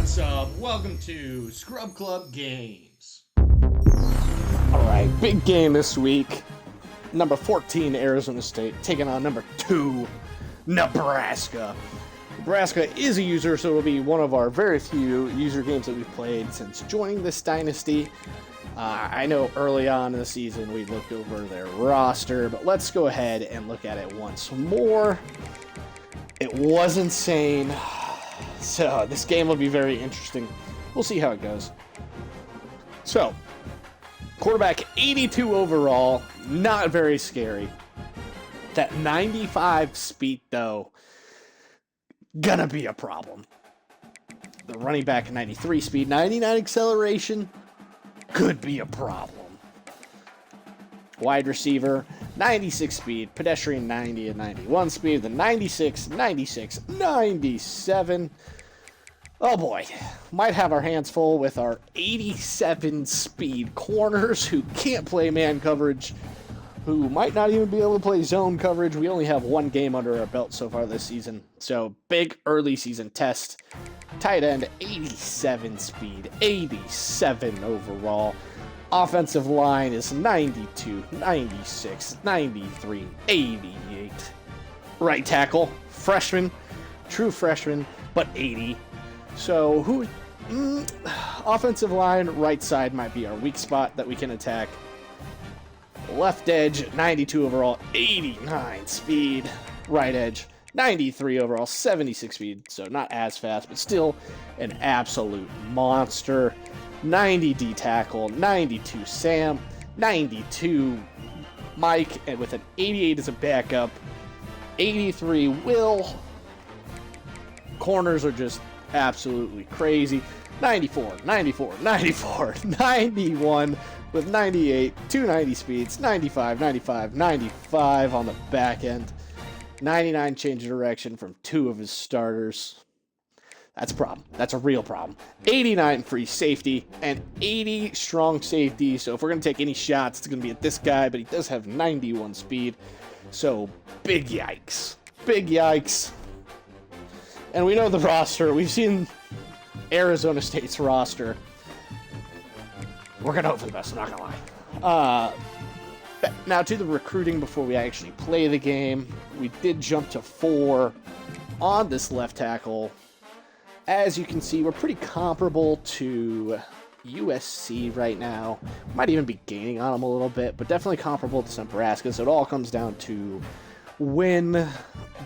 What's up? Welcome to Scrub Club Games. All right, big game this week. Number 14, Arizona State, taking on number 2, Nebraska. Nebraska is a user, so it'll be one of our very few user games that we've played since joining this dynasty. I know early on in the season we looked over their roster, but let's go ahead and look at it once more. It was insane, so this game will be very interesting. We'll see how it goes. So, quarterback 82 overall, not very scary. That 95 speed, though, gonna be a problem. The running back 93 speed, 99 acceleration, could be a problem. Wide receiver 96 speed, pedestrian 90 and 91 speed, the 96, 96, 97. Oh boy, might have our hands full with our 87 speed corners who can't play man coverage, who might not even be able to play zone coverage. We only have one game under our belt so far this season, so big early season test. Tight end 87 speed, 87 overall. Offensive line is 92, 96, 93, 88. Right tackle, freshman, true freshman, but 80. So offensive line, right side might be our weak spot that we can attack. Left edge, 92 overall, 89 speed. Right edge, 93 overall, 76 speed. So not as fast, but still an absolute monster. 90 D tackle, 92 Sam, 92 Mike, and with an 88 as a backup, 83 Will. Corners are just absolutely crazy. 94, 94, 94, 91 with 98, 290 speeds, 95, 95, 95 on the back end. 99 change of direction from 2 of his starters. That's a problem. That's a real problem. 89 free safety and 80 strong safety. So if we're going to take any shots, it's going to be at this guy, but he does have 91 speed. So big yikes. Big yikes. And we know the roster. We've seen Arizona State's roster. We're going to hope for the best, I'm not going to lie. Now to the recruiting before we actually play the game. We did jump to 4 on this left tackle. As you can see, we're pretty comparable to USC right now. Might even be gaining on them a little bit, but definitely comparable to Nebraska. So it all comes down to when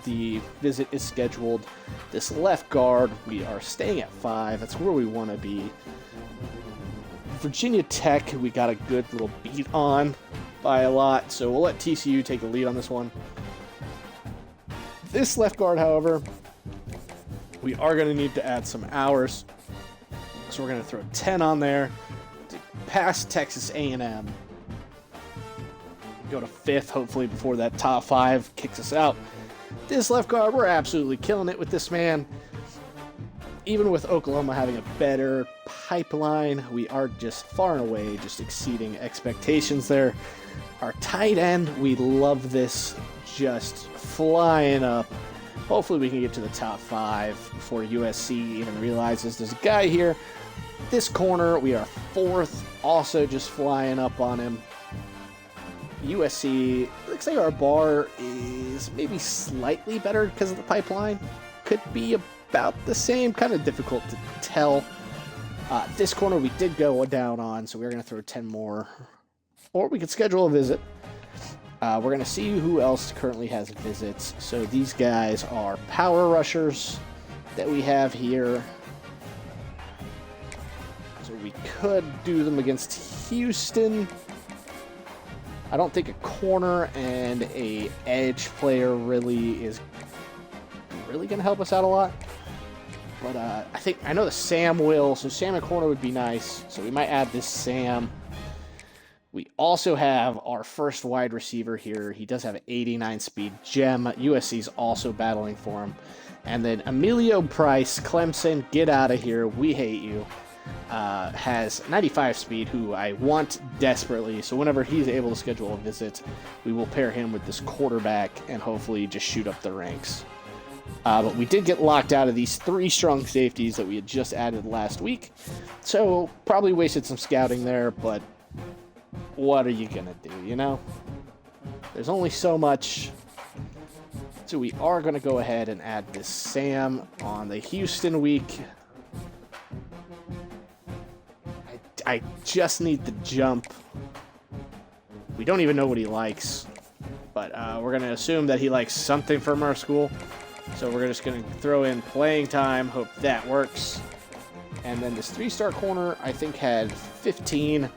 the visit is scheduled. This left guard, we are staying at 5. That's where we want to be. Virginia Tech, we got a good little beat on by a lot, so we'll let TCU take the lead on this one. This left guard, however, we are going to need to add some hours, so we're going to throw 10 on there to pass Texas A&M. Go to 5th, hopefully, before that top 5 kicks us out. This left guard, we're absolutely killing it with this man. Even with Oklahoma having a better pipeline, we are just far and away just exceeding expectations there. Our tight end, we love this, just flying up. Hopefully we can get to the top 5 before USC even realizes there's a guy here. This corner, we are 4th, also just flying up on him. USC, looks like our bar is maybe slightly better because of the pipeline. Could be about the same, kind of difficult to tell. This corner we did go down on, so we're going to throw 10 more. Or we could schedule a visit. We're going to see who else currently has visits. So these guys are power rushers that we have here. So we could do them against Houston. I don't think a corner and a edge player really is going to help us out a lot. But I know the Sam will, so Sam and corner would be nice. So we might add this Sam. We also have our first wide receiver here. He does have an 89 speed gem. USC's also battling for him. And then Emilio Price, Clemson, get out of here. We hate you. Has 95 speed, who I want desperately. So whenever he's able to schedule a visit, we will pair him with this quarterback and hopefully just shoot up the ranks. But we did get locked out of these 3 strong safeties that we had just added last week. So probably wasted some scouting there, but what are you going to do, you know? There's only so much. So we are going to go ahead and add this Sam on the Houston week. I just need the jump. We don't even know what he likes. But we're going to assume that he likes something from our school. So we're just going to throw in playing time. Hope that works. And then this 3-star corner, I think, had 15.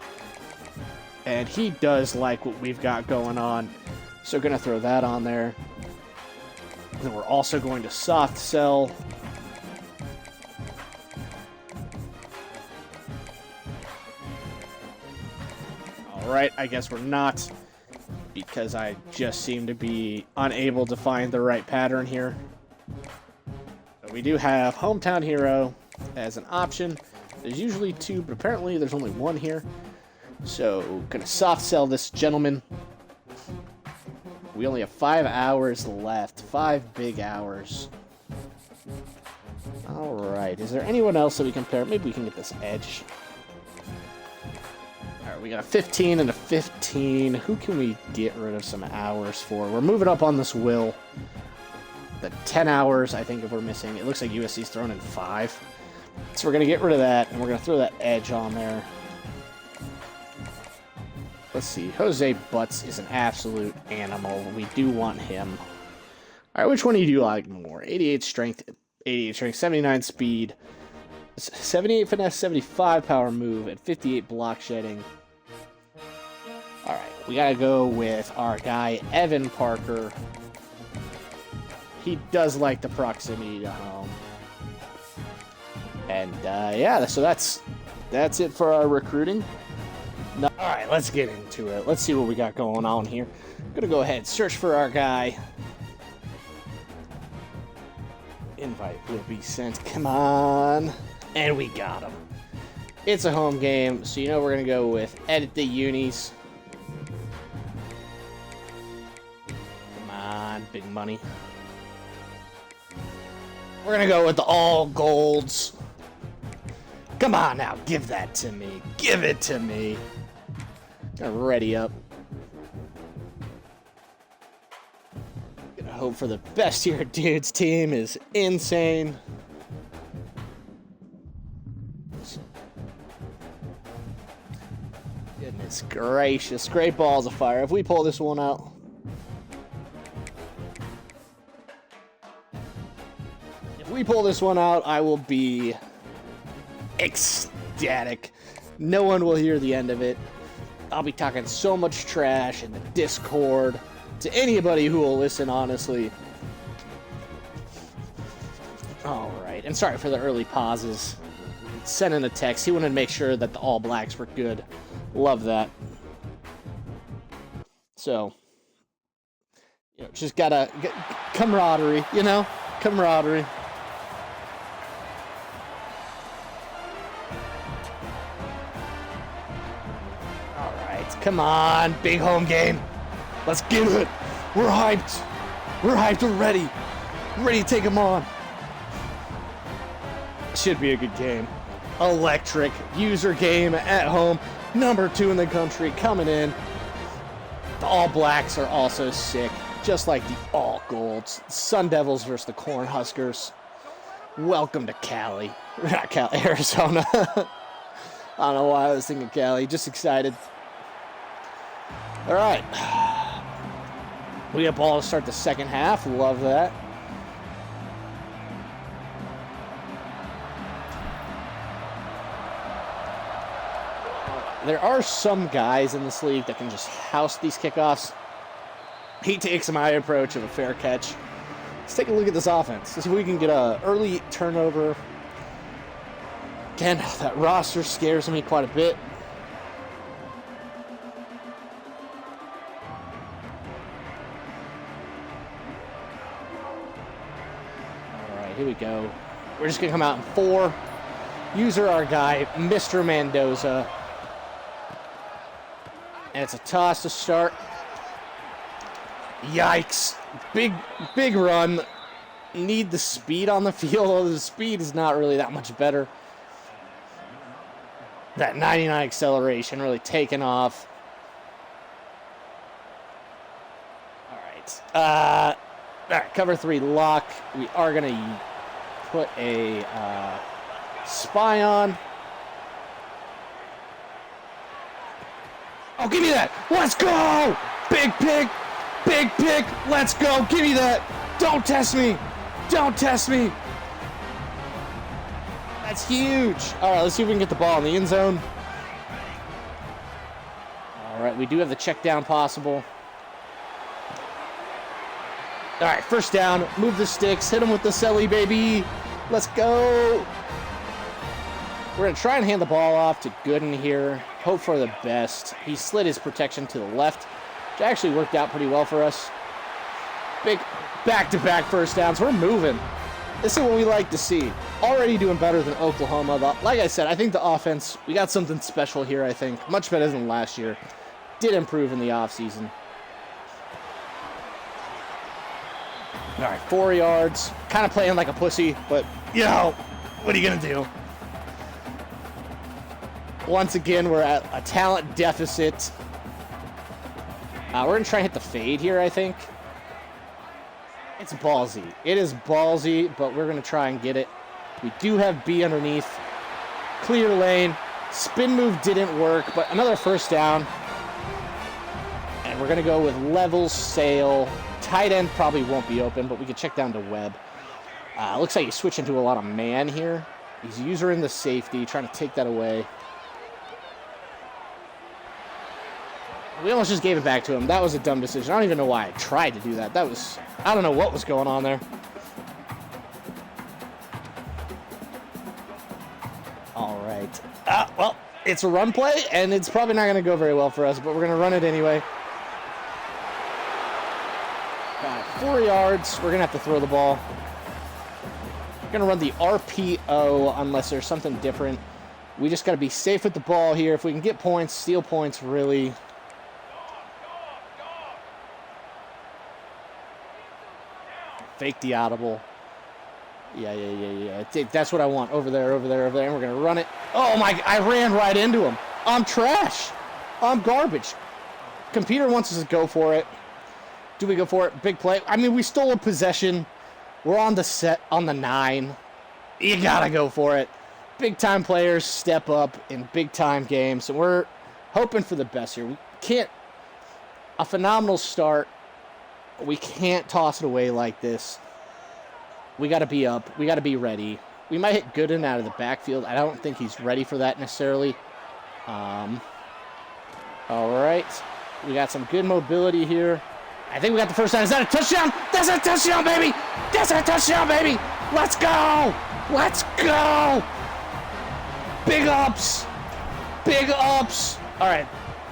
And he does like what we've got going on. So going to throw that on there. Then we're also going to soft sell. Alright, I guess we're not. Because I just seem to be unable to find the right pattern here. But we do have Hometown Hero as an option. There's usually 2, but apparently there's only 1 here. So, gonna soft sell this gentleman. We only have 5 hours left. 5 big hours. Alright, is there anyone else that we can pair? Maybe we can get this edge. Alright, we got a 15 and a 15. Who can we get rid of some hours for? We're moving up on this will. The 10 hours, I think, if we're missing. It looks like USC's thrown in 5. So we're going to get rid of that, and we're going to throw that edge on there. Let's see. Jose Butts is an absolute animal. We do want him. All right, which one do you like more? 88 strength, 79 speed, 78 finesse, 75 power move, and 58 block shedding. All right, we got to go with our guy, Evan Parker. He does like the proximity to home. And, yeah, so that's it for our recruiting. All right, let's get into it. Let's see what we got going on here. I'm going to go ahead and search for our guy. Invite will be sent. Come on. And we got him. It's a home game, so you know we're going to go with edit the unis. Come on, big money. We're going to go with the all golds. Come on now, give that to me. Give it to me. Gonna ready up. Gonna hope for the best here. Dude's team is insane. Goodness gracious. Great balls of fire. If we pull this one out. If we pull this one out, I will be ecstatic. No one will hear the end of it. I'll be talking so much trash in the Discord to anybody who will listen, honestly. Alright, and sorry for the early pauses. Sending a text. He wanted to make sure that the All Blacks were good. Love that. So, you know, just gotta get camaraderie, you know? Camaraderie. Come on, big home game. Let's get it. We're hyped. We're hyped. We're ready. We're ready to take them on. Should be a good game. Electric user game at home. Number 2 in the country coming in. The All Blacks are also sick, just like the All Golds. Sun Devils versus the Cornhuskers. Welcome to Cali. Not Cali, Arizona. I don't know why I was thinking Cali. Just excited. All right, we got ball to start the second half. Love that. There are some guys in this league that can just house these kickoffs. He takes my approach of a fair catch. Let's take a look at this offense. Let's see if we can get an early turnover. Again, that roster scares me quite a bit. Here we go. We're just going to come out in 4. User our guy, Mr. Mendoza. And it's a toss to start. Yikes. Big run. need the speed on the field, although the speed is not really that much better. That 99 acceleration really taking off. All right, cover 3 lock. We are going to put a spy on. Oh, give me that. Let's go. Big pick. Big pick. Let's go. Give me that. Don't test me. Don't test me. That's huge. All right, let's see if we can get the ball in the end zone. All right, we do have the check down possible. All right, first down. Move the sticks. Hit him with the celly, baby. Let's go. We're going to try and hand the ball off to Gooden here. Hope for the best. He slid his protection to the left, which actually worked out pretty well for us. Big back-to-back first downs. We're moving. This is what we like to see. Already doing better than Oklahoma. Like I said, I think the offense, we got something special here, I think. Much better than last year. Did improve in the offseason. All right, 4 yards. Kind of playing like a pussy, but, you know, what are you going to do? Once again, we're at a talent deficit. We're going to try and hit the fade here, I think. It's ballsy. It is ballsy, but we're going to try and get it. We do have B underneath. Clear lane. Spin move didn't work, but another first down. And we're going to go with level sail. Tight end probably won't be open, but we can check down to Webb. Looks like he's switching to a lot of man here. He's using the safety, trying to take that away. We almost just gave it back to him. That was a dumb decision. I don't even know why I tried to do that. I don't know what was going on there. All right. Well, it's a run play, and it's probably not going to go very well for us, but we're going to run it anyway. 4 yards. We're going to have to throw the ball. We're going to run the RPO unless there's something different. We just got to be safe with the ball here. If we can get points, steal points, really. Fake the audible. Yeah. That's what I want. Over there. And we're going to run it. Oh, my. I ran right into him. I'm trash. I'm garbage. Computer wants us to go for it. Do we go for it? Big play. I mean, we stole a possession. We're on the set, on the 9. You got to go for it. Big-time players step up in big-time games. And we're hoping for the best here. We can't. A phenomenal start. We can't toss it away like this. We got to be up. We got to be ready. We might hit Gooden out of the backfield. I don't think he's ready for that necessarily. All right. We got some good mobility here. I think we got the first down. Is that a touchdown? That's a touchdown, baby! That's a touchdown, baby! Let's go! Let's go! Big ups! Big ups! All right.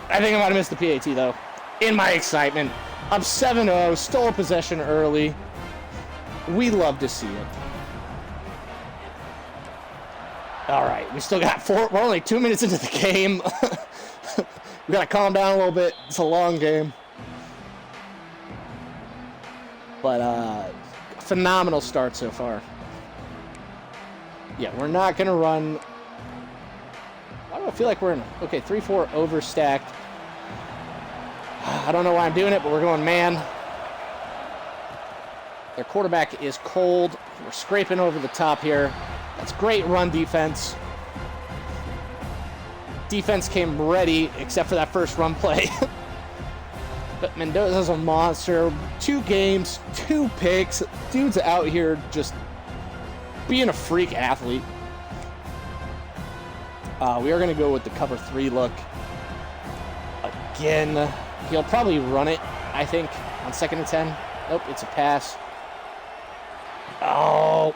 I think I might have missed the PAT, though. In my excitement. I'm 7-0, stole a possession early. We love to see it. All right, we still got 4. We're only 2 minutes into the game. We got to calm down a little bit. It's a long game. But phenomenal start so far. Yeah, we're not going to run. Why do I feel like we're in? Okay, 3-4 overstacked. I don't know why I'm doing it, but we're going man. Their quarterback is cold. We're scraping over the top here. That's great run defense. Defense came ready, except for that first run play. But Mendoza's a monster. 2 games, 2 picks. Dude's out here just being a freak athlete. We are going to go with the cover 3 look. Again, he'll probably run it, I think, on 2nd and 10. Nope, it's a pass. Oh.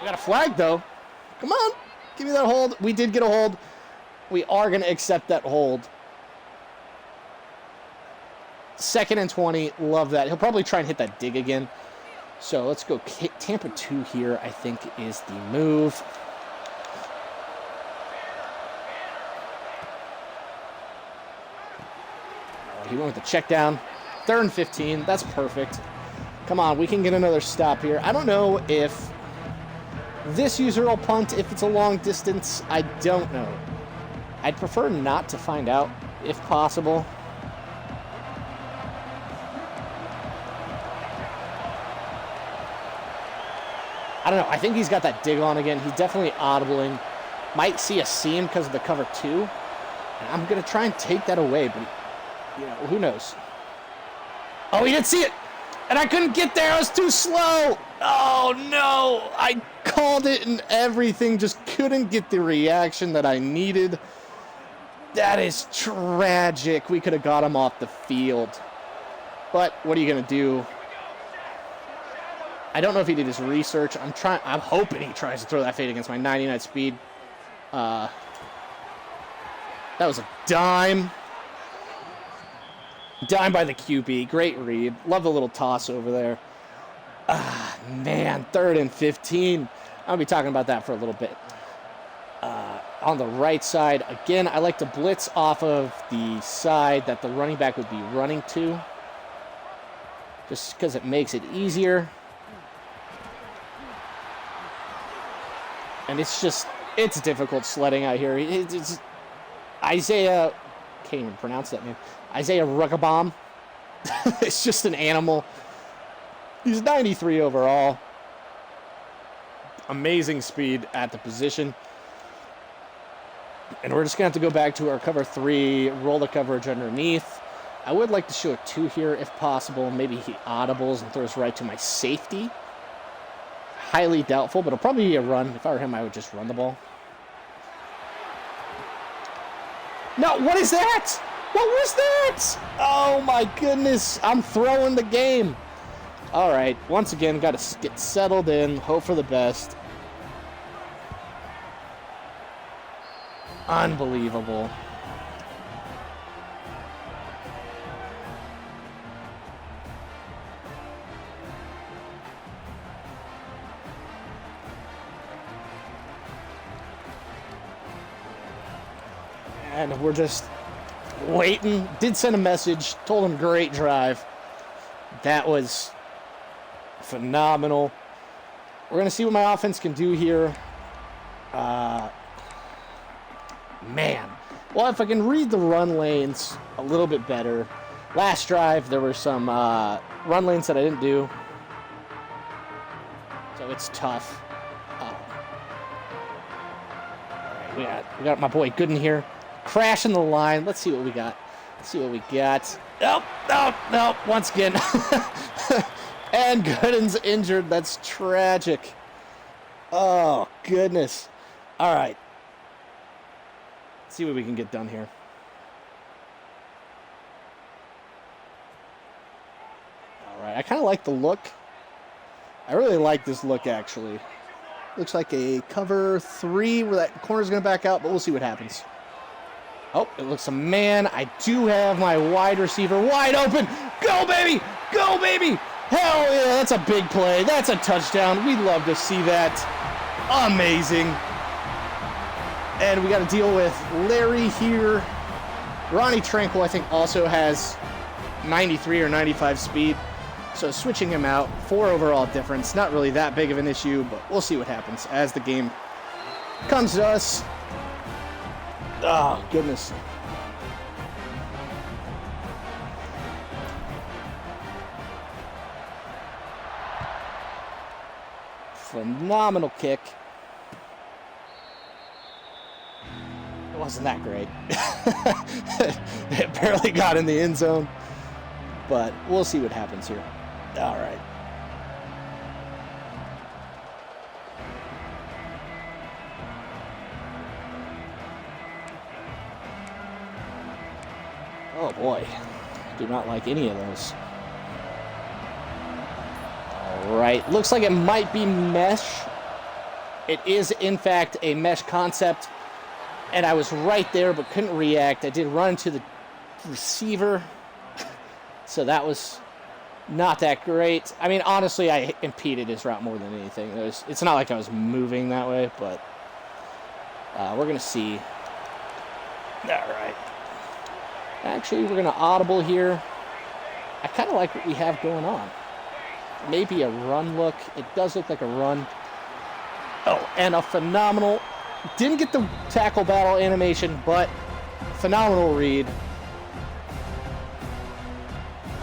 We got a flag, though. Come on. Give me that hold. We did get a hold. We are going to accept that hold. 2nd and 20. Love that. He'll probably try and hit that dig again. So let's go. Tampa 2 here, I think, is the move. He went with the check down. 3rd and 15. That's perfect. Come on, we can get another stop here. I don't know if this user will punt if it's a long distance. I don't know. I'd prefer not to find out if possible. I don't know. I think he's got that dig on again. He's definitely audibling. Might see a seam because of the cover 2. And I'm going to try and take that away, but, you know, who knows? Oh, he didn't see it! And I couldn't get there. I was too slow. Oh, no. I called it and everything. Just couldn't get the reaction that I needed. That is tragic. We could have got him off the field. But what are you going to do? I don't know if he did his research. I'm hoping he tries to throw that fade against my 99 speed. That was a dime. Dime by the QB. Great read. Love the little toss over there. Man, 3rd and 15. I'll be talking about that for a little bit. On the right side, again, I like to blitz off of the side that the running back would be running to. Just because it makes it easier. And it's difficult sledding out here. It's Isaiah, can't even pronounce that name. Isaiah Ruggabomb. It's just an animal. He's 93 overall. Amazing speed at the position. And we're just going to have to go back to our cover 3, roll the coverage underneath. I would like to show a 2 here if possible. Maybe he audibles and throws right to my safety. Highly doubtful, but it'll probably be a run. If I were him, I would just run the ball. No, what is that? What was that? Oh my goodness, I'm throwing the game. All right, once again, got to get settled in, hope for the best. Unbelievable. And we're just waiting. Did send a message. Told him great drive. That was phenomenal. We're going to see what my offense can do here. Man. Well, if I can read the run lanes a little bit better. Last drive, there were some run lanes that I didn't do. So it's tough. All right, we got my boy Gooden here. Crashing the line. Let's see what we got. Nope. Once again. And Gooden's injured. That's tragic. Oh, goodness. All right. Let's see what we can get done here. All right. I kind of like the look. I really like this look, actually. Looks like a cover 3 where that corner's going to back out, but we'll see what happens. Oh, it looks a man. I do have my wide receiver wide open. Go, baby! Go, baby! Hell yeah, that's a big play. That's a touchdown. We'd love to see that. Amazing. And we got to deal with Larry here. Ronnie Tranquil, I think, also has 93 or 95 speed. So switching him out, 4 overall difference. Not really that big of an issue, but we'll see what happens as the game comes to us. Oh, goodness. Phenomenal kick. It wasn't that great. It barely got in the end zone. But we'll see what happens here. All right. Oh boy, do not like any of those. All right, looks like it might be mesh. It is, in fact, a mesh concept. And I was right there, but couldn't react. I did run into the receiver. So that was not that great. I mean, honestly, I impeded his route more than anything. It's not like I was moving that way, but we're going to see. All right. Actually, we're going to audible here. I kind of like what we have going on. maybe a run look. It does look like a run. Oh, and a phenomenal, didn't get the tackle battle animation, but phenomenal read.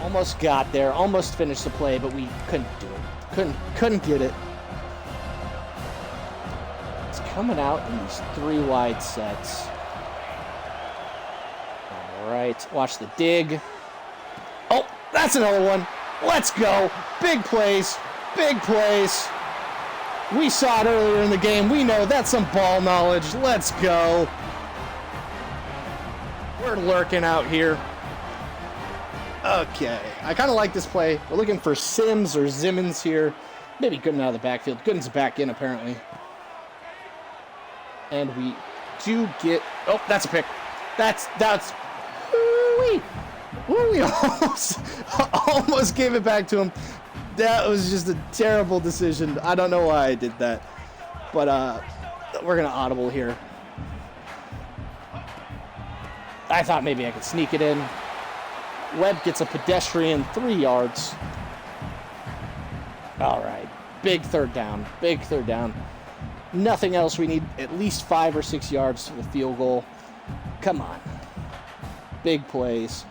Almost got there, almost finished the play, but we couldn't do it. Couldn't get it. It's coming out in these 3 wide sets. All right, watch the dig. Oh, that's another one. Let's go. Big plays, big plays. We saw it earlier in the game. We know that's some ball knowledge. Let's go. We're lurking out here. Okay, I kind of like this play. We're looking for Sims or Zimmons here. Maybe Gooden out of the backfield. Gooden's back in, apparently. And we do get... Oh, that's a pick. That's... Woo-wee! We almost gave it back to him. That was just a terrible decision. I don't know why I did that. But we're going to audible here. I thought maybe I could sneak it in. Webb gets a pedestrian 3 yards. All right. Big third down. Big third down. Nothing else. We need at least 5 or 6 yards to the field goal. Come on. Big plays.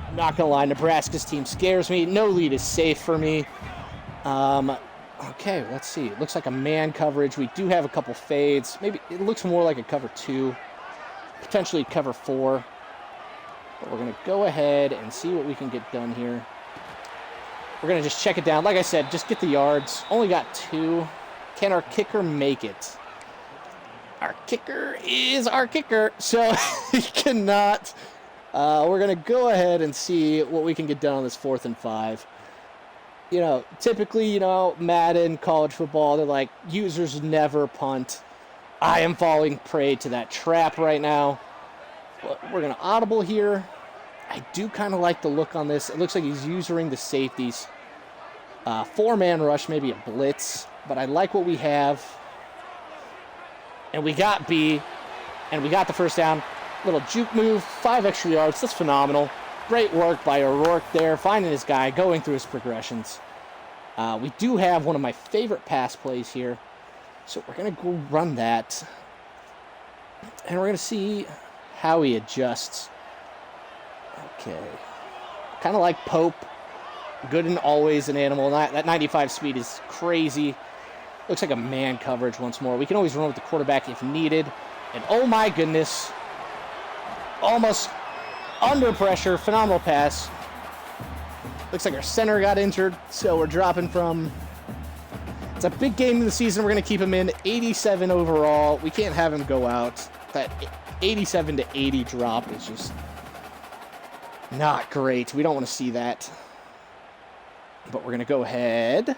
I'm not going to lie. Nebraska's team scares me. No lead is safe for me. Okay, let's see. It looks like a man coverage. We do have a couple fades. Maybe it looks more like a cover 2. Potentially cover 4. But we're going to go ahead and see what we can get done here. We're going to just check it down. Like I said, just get the yards. Only got 2. Can our kicker make it? Our kicker is our kicker. So he cannot. We're going to go ahead and see what we can get done on this 4th and 5. You know, typically, you know, Madden, college football, they're like, users never punt. I am falling prey to that trap right now. But we're going to audible here. I do kind of like the look on this. It looks like he's using the safeties. 4-man rush, maybe a blitz. But I like what we have. And we got B. And we got the first down. Little juke move, 5 extra yards. That's phenomenal. Great work by O'Rourke there, finding his guy, going through his progressions. We do have one of my favorite pass plays here. So we're going to go run that. And we're going to see how he adjusts. Okay. Kind of like Pope. Gooden, always an animal. That 95 speed is crazy. Looks like a man coverage once more. We can always run with the quarterback if needed. And oh my goodness. Almost under pressure. Phenomenal pass. Looks like our center got injured, so we're dropping from... It's a big game of the season. We're going to keep him in. 87 overall. We can't have him go out. That 87 to 80 drop is just not great. We don't want to see that. But we're going to go ahead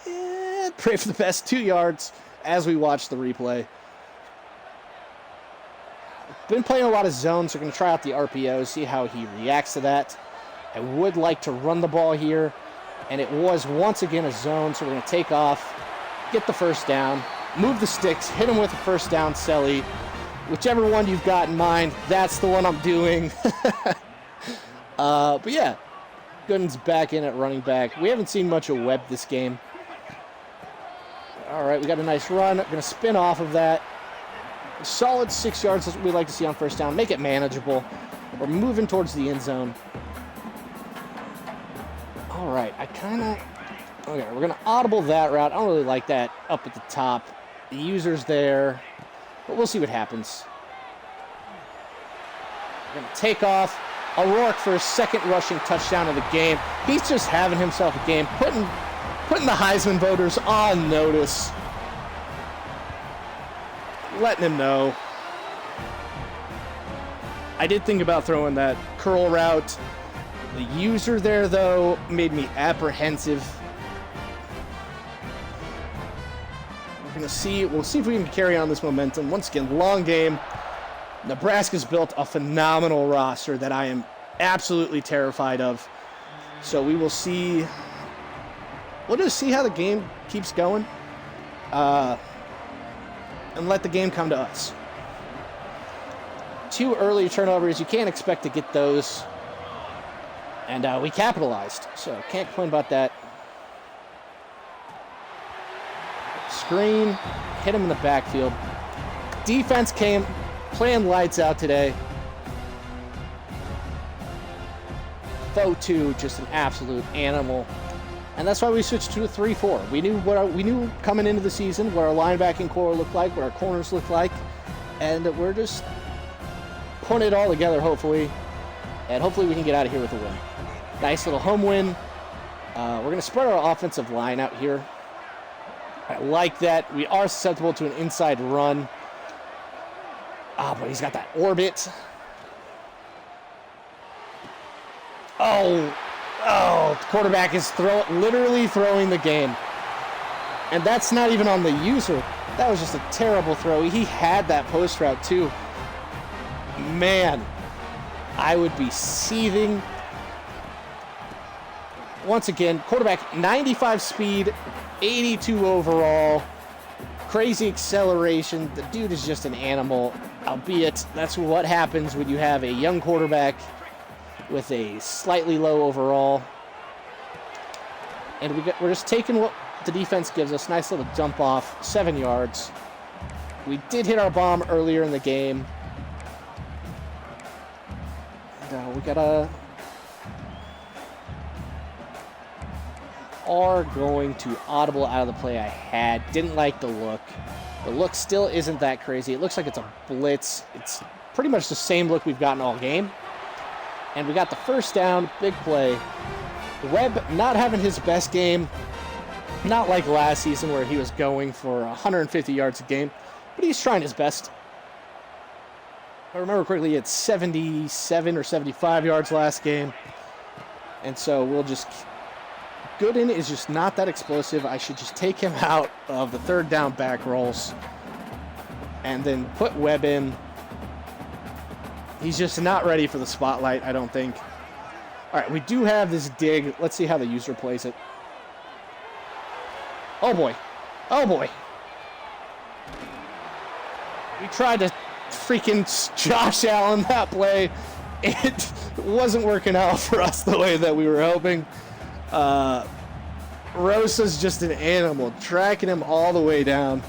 and pray for the best. 2 yards as we watch the replay. Been playing a lot of zones. We're going to try out the RPO, see how he reacts to that. I would like to run the ball here, and it was once again a zone, so we're going to take off, get the first down, move the sticks, hit him with a first down, Selly. Whichever one you've got in mind, that's the one I'm doing. But yeah, Gooden's back in at running back. We haven't seen much of Webb this game. All right, we got a nice run. I'm going to spin off of that. Solid 6 yards is what we like to see on first down. Make it manageable. We're moving towards the end zone. All right, okay, we're going to audible that route. I don't really like that up at the top. The user's there, but we'll see what happens. We're going to take off. O'Rourke for his second rushing touchdown of the game. He's just having himself a game, putting the Heisman voters on notice. Letting him know. I did think about throwing that curl route. The user there, though, made me apprehensive. We're going to see. We'll see if we can carry on this momentum. Once again, long game. Nebraska's built a phenomenal roster that I am absolutely terrified of. So we will see. We'll just see how the game keeps going. And let the game come to us. 2 early turnovers. You can't expect to get those. And we capitalized, so can't complain about that. Screen, hit him in the backfield. Defense came, playing lights out today. Foe 2, just an absolute animal. And that's why we switched to a 3-4. We knew coming into the season what our linebacking core looked like, what our corners looked like, and we're just putting it all together, hopefully. And hopefully we can get out of here with a win. Nice little home win. We're going to spread our offensive line out here. I like that. We are susceptible to an inside run. But he's got that orbit. Oh, the quarterback is literally throwing the game. And that's not even on the user. That was just a terrible throw. He had that post route too. Man, I would be seething. Once again, quarterback 95 speed, 82 overall, crazy acceleration. The dude is just an animal, albeit that's what happens when you have a young quarterback with a slightly low overall. And we're just taking what the defense gives us. Nice little jump off, 7 yards. We did hit our bomb earlier in the game. And we are going to audible out of the play I had. Didn't like the look. The look still isn't that crazy. It looks like it's a blitz. It's pretty much the same look we've gotten all game. And we got the first down, big play. Webb not having his best game. Not like last season where he was going for 150 yards a game. But he's trying his best. If I remember correctly, he had 77 or 75 yards last game. And so we'll just... Gooden is just not that explosive. I should just take him out of the third down back rolls and then put Webb in. He's just not ready for the spotlight, I don't think. All right, we do have this dig. Let's see how the user plays it. Oh, boy. Oh, boy. We tried to freaking Josh Allen that play. It wasn't working out for us the way that we were hoping. Rosa's just an animal, tracking him all the way down.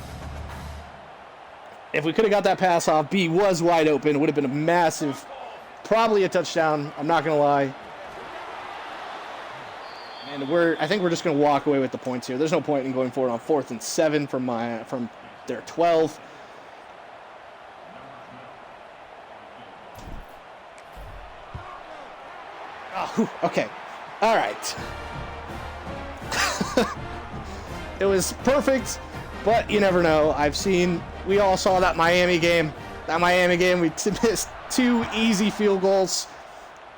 If we could have got that pass off, B was wide open. It would have been a massive, probably a touchdown. I'm not going to lie. And I think we're just going to walk away with the points here. There's no point in going forward on 4th and 7 from their 12. Oh, okay. All right. It was perfect, but you never know. We all saw that Miami game. We missed 2 easy field goals,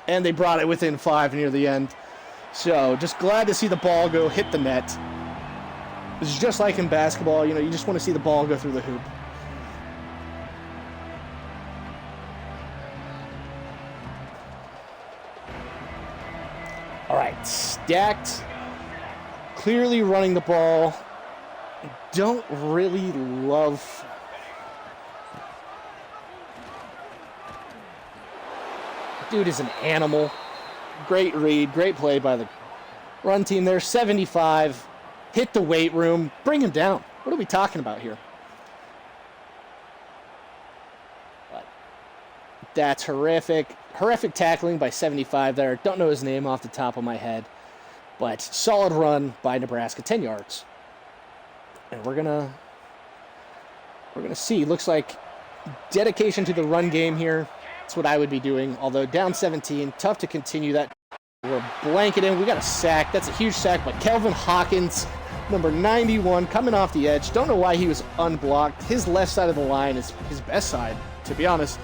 and they brought it within 5 near the end. So just glad to see the ball hit the net. It's just like in basketball, you just want to see the ball go through the hoop. All right, stacked. Clearly running the ball. Don't really love... Dude is an animal. Great read. Great play by the run team there. 75. Hit the weight room. Bring him down. What are we talking about here? But that's horrific. Horrific tackling by 75 there. Don't know his name off the top of my head. But solid run by Nebraska, 10 yards. And we're gonna see. Looks like dedication to the run game here. That's what I would be doing. Although down 17, tough to continue that. We're blanketing. We got a sack. That's a huge sack by Kelvin Hawkins, number 91, coming off the edge. Don't know why he was unblocked. His left side of the line is his best side, to be honest.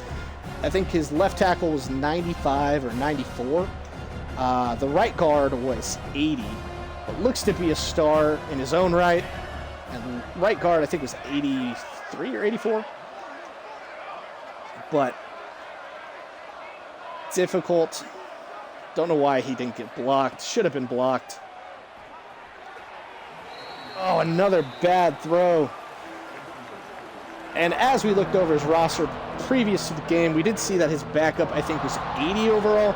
I think his left tackle was 95 or 94. The right guard was 80. But looks to be a star in his own right. And right guard, I think, was 83 or 84. But difficult. Don't know why he didn't get blocked. Should have been blocked. Oh, another bad throw. And as we looked over his roster previous to the game, we did see that his backup, I think, was 80 overall.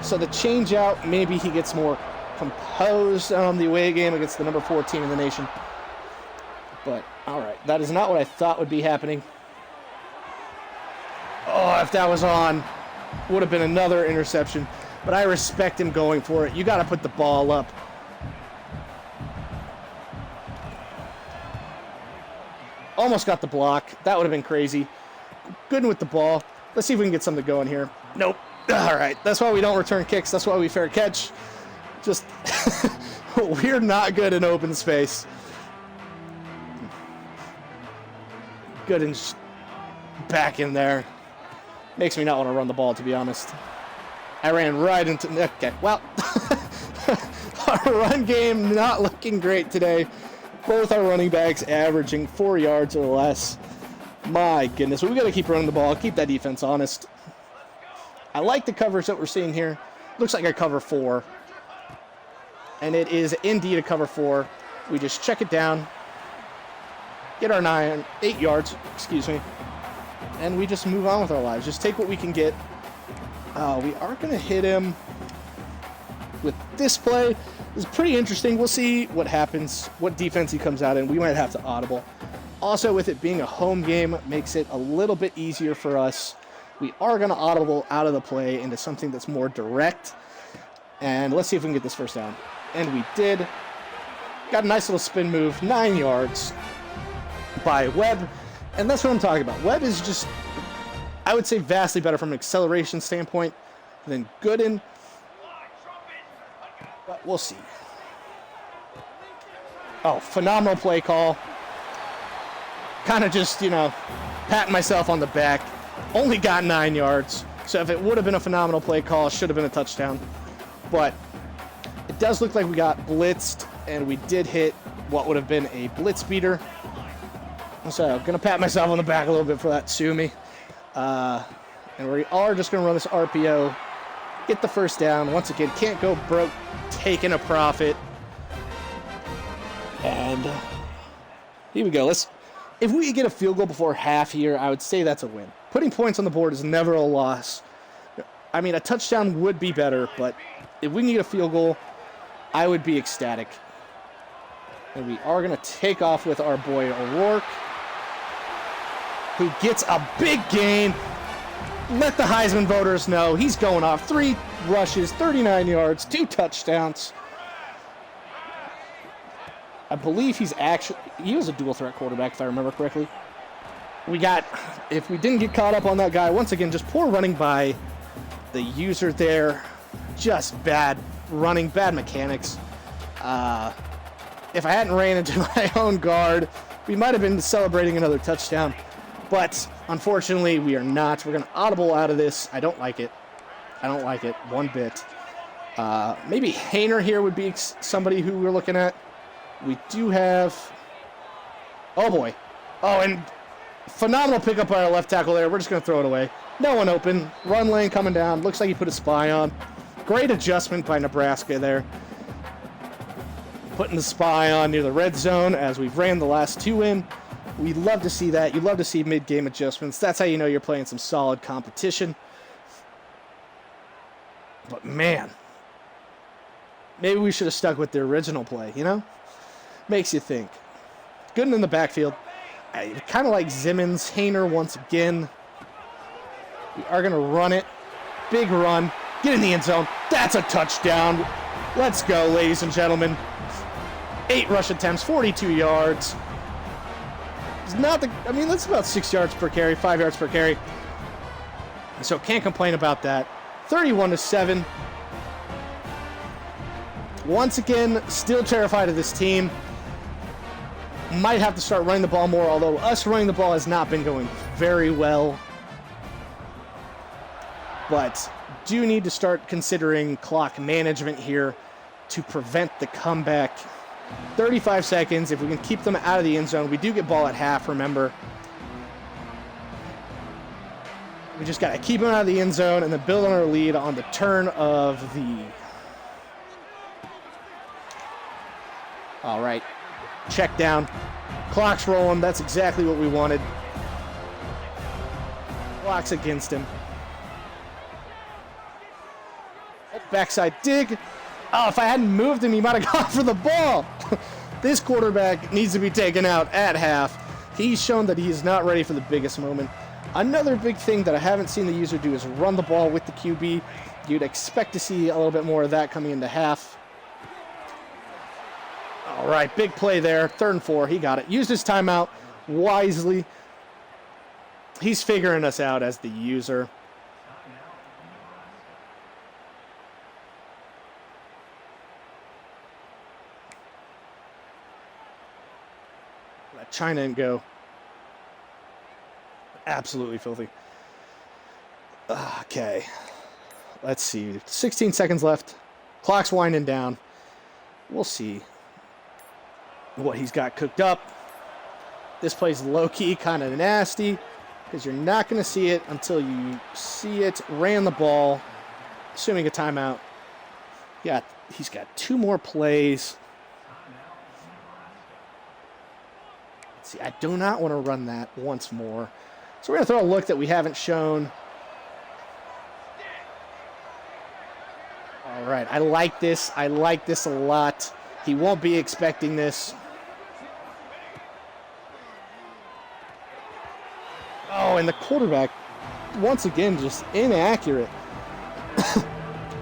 So the change out, maybe he gets more composed on the away game against the number 4 team in the nation. But, all right, that is not what I thought would be happening. Oh, if that was on, would have been another interception. But I respect him going for it. You got to put the ball up. Almost got the block. That would have been crazy. Good with the ball. Let's see if we can get something going here. Nope. All right. That's why we don't return kicks. That's why we fair catch. Just, we're not good in open space. Good and back in there. Makes me not want to run the ball, to be honest. I ran right into... Okay, well, our run game not looking great today. Both our running backs averaging 4 yards or less. My goodness, we got to keep running the ball, keep that defense honest. I like the coverage that we're seeing here. Looks like a cover 4. And it is indeed a cover 4. We just check it down. Get our 8 yards, excuse me. And we just move on with our lives. Just take what we can get. We are going to hit him with this play. It's pretty interesting. We'll see what happens, what defense he comes out in. We might have to audible. Also, with it being a home game, makes it a little bit easier for us. We are going to audible out of the play into something that's more direct. And let's see if we can get this first down. And we did. Got a nice little spin move, 9 yards by Webb. And that's what I'm talking about. Webb is just, I would say, vastly better from an acceleration standpoint than Gooden. But we'll see. Oh, phenomenal play call. Kind of just, patting myself on the back. Only got 9 yards. So if it would have been a phenomenal play call, it should have been a touchdown. But it does look like we got blitzed, and we did hit what would have been a blitz beater. So I'm going to pat myself on the back a little bit for that, sue me. And we are just going to run this RPO, get the first down. Once again, can't go broke taking a profit. And here we go. If we get a field goal before half here, I would say that's a win. Putting points on the board is never a loss. I mean, a touchdown would be better, but if we can get a field goal, I would be ecstatic. And we are going to take off with our boy O'Rourke, who gets a big gain. Let the Heisman voters know he's going off. 3 rushes, 39 yards, 2 touchdowns. I believe he was a dual threat quarterback, if I remember correctly. If we didn't get caught up on that guy, once again, just poor running by the user there. Just bad running, bad mechanics. If I hadn't ran into my own guard, we might have been celebrating another touchdown. But unfortunately, we are not. We're going to audible out of this. I don't like it. I don't like it one bit. Maybe Hayner here would be somebody who we're looking at. We do have... Oh, boy. Oh, and phenomenal pickup by our left tackle there. We're just going to throw it away. No one open. Run lane coming down. Looks like he put a spy on. Great adjustment by Nebraska there. Putting the spy on near the red zone as we've ran the last 2 in. We love to see that. You love to see mid-game adjustments. That's how you know you're playing some solid competition. But, man, maybe we should have stuck with the original play, Makes you think. Gooden in the backfield. I kind of like Zimmons. Hayner once again. We are going to run it. Big run. Get in the end zone. That's a touchdown. Let's go, ladies and gentlemen. 8 rush attempts, 42 yards. It's not that's about 6 yards per carry, 5 yards per carry. So can't complain about that. 31-7. Once again, still terrified of this team. Might have to start running the ball more, although us running the ball has not been going very well. But do need to start considering clock management here to prevent the comeback. 35 seconds. If we can keep them out of the end zone, we do get ball at half, remember. We just got to keep them out of the end zone and then build on our lead on the turn of the... All right. Check down. Clock's rolling. That's exactly what we wanted. Blocks against him. Backside dig. Oh, if I hadn't moved him, he might have gone for the ball. This quarterback needs to be taken out at half. He's shown that he is not ready for the biggest moment. Another big thing that I haven't seen the user do is run the ball with the QB. You'd expect to see a little bit more of that coming into half. All right, big play there. 3rd and 4, he got it. Used his timeout wisely. He's figuring us out as the user. Let China and go. Absolutely filthy. Okay. Let's see. 16 seconds left. Clock's winding down. We'll see what he's got cooked up. This play's low-key, kind of nasty, because you're not going to see it until you see it. Ran the ball, assuming a timeout. Yeah, he's got 2 more plays. Let's see, I do not want to run that once more. So we're going to throw a look that we haven't shown. All right, I like this. I like this a lot. He won't be expecting this. Oh, and the quarterback, once again, just inaccurate.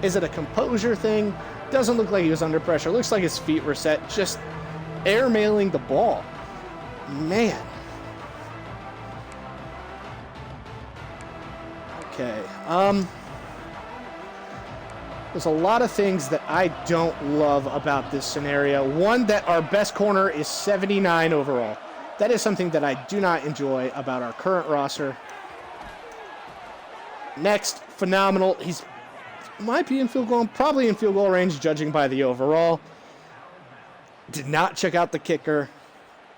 Is it a composure thing? Doesn't look like he was under pressure. Looks like his feet were set. Just airmailing the ball. Man. Okay. There's a lot of things that I don't love about this scenario. One, that our best corner is 79 overall. That is something that I do not enjoy about our current roster. Next, phenomenal. He's might be in field goal, probably in field goal range, judging by the overall. Did not check out the kicker.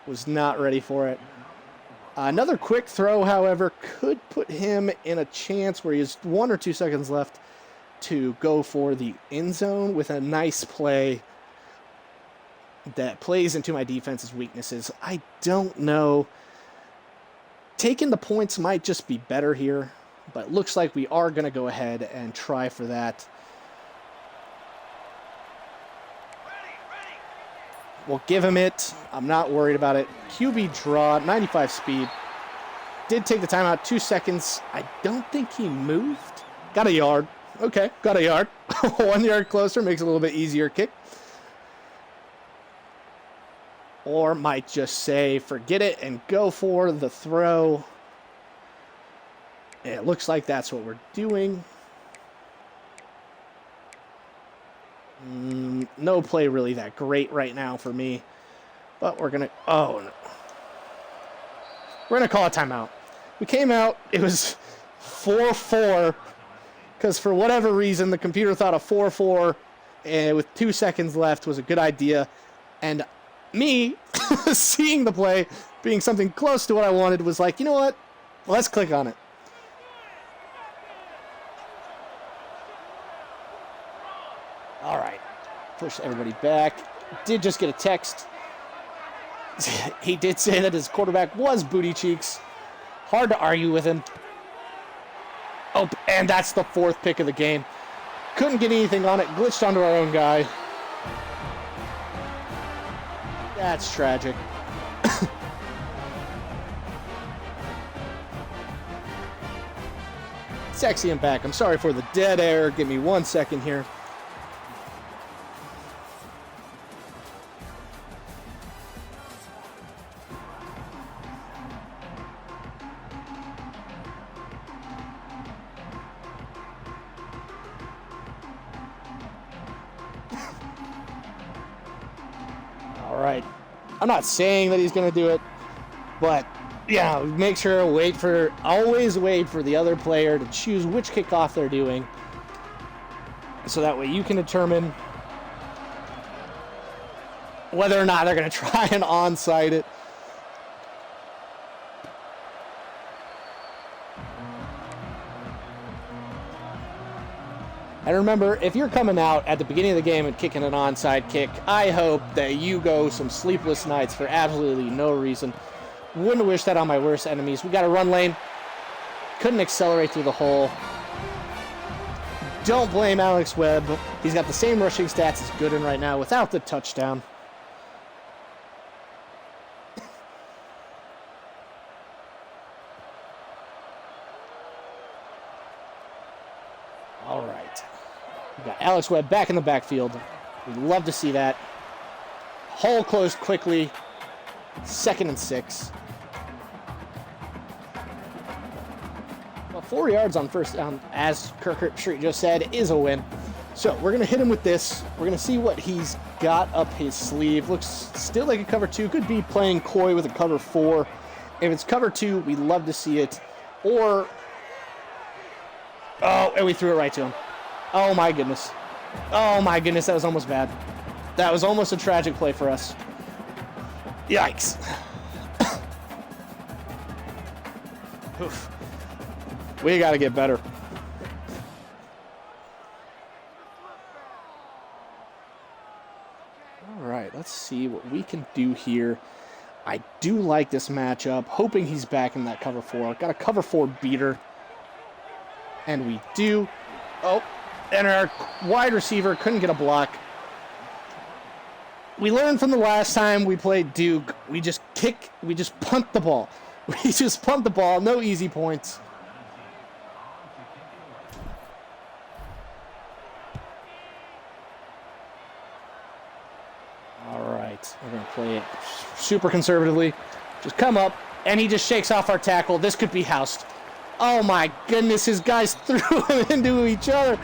Was not ready for it. Another quick throw, however, could put him in a chance where he has 1 or 2 seconds left to go for the end zone with a nice play that plays into my defense's weaknesses. I don't know. Taking the points might just be better here, but looks like we are going to go ahead and try for that. We'll give him it. I'm not worried about it. QB draw, 95 speed. Did take the timeout, 2 seconds. I don't think he moved. Got a yard. Okay, got a yard. 1 yard closer, makes it a little bit easier kick. Or might just say, forget it and go for the throw. It looks like that's what we're doing. No play really that great right now for me. But we're going to... Oh, no. We're going to call a timeout. We came out, it was 4-4. Because for whatever reason, the computer thought a 4-4 with 2 seconds left was a good idea. And me, seeing the play, being something close to what I wanted, was like, you know what? Let's click on it. All right. Push everybody back. Did just get a text. He did say that his quarterback was booty cheeks. Hard to argue with him. Oh, and that's the 4th pick of the game. Couldn't get anything on it. Glitched onto our own guy. That's tragic. Sexy and back. I'm sorry for the dead air. Give me 1 second here. All right. I'm not saying that he's going to do it, but yeah, make sure always wait for the other player to choose which kickoff they're doing, so that way you can determine whether or not they're going to try and onside it. And remember, if you're coming out at the beginning of the game and kicking an onside kick, I hope that you go some sleepless nights for absolutely no reason. Wouldn't wish that on my worst enemies. We got a run lane. couldn't accelerate through the hole. Don't blame Alex Webb. He's got the same rushing stats as Gooden right now without the touchdown. All right. We got Alex Webb back in the backfield. We'd love to see that. Hole closed quickly. 2nd and 6. Well, 4 yards on first down, as Kirk Street just said, is a win. So we're going to hit him with this. We're going to see what he's got up his sleeve. Looks still like a cover 2. Could be playing coy with a cover 4. If it's cover 2, we'd love to see it. Or... oh, and we threw it right to him. Oh, my goodness. Oh, my goodness. That was almost bad. That was almost a tragic play for us. Yikes. Oof. We got to get better. All right, let's see what we can do here. I do like this matchup. Hoping he's back in that cover 4. Got a cover 4 beater. And we do. Oh, and our wide receiver couldn't get a block. We learned from the last time we played Duke. We just punt the ball. We just punt the ball. No easy points. All right, we're going to play it super conservatively. Just come up, and he just shakes off our tackle. This could be housed. Oh my goodness, his guys threw him into each other.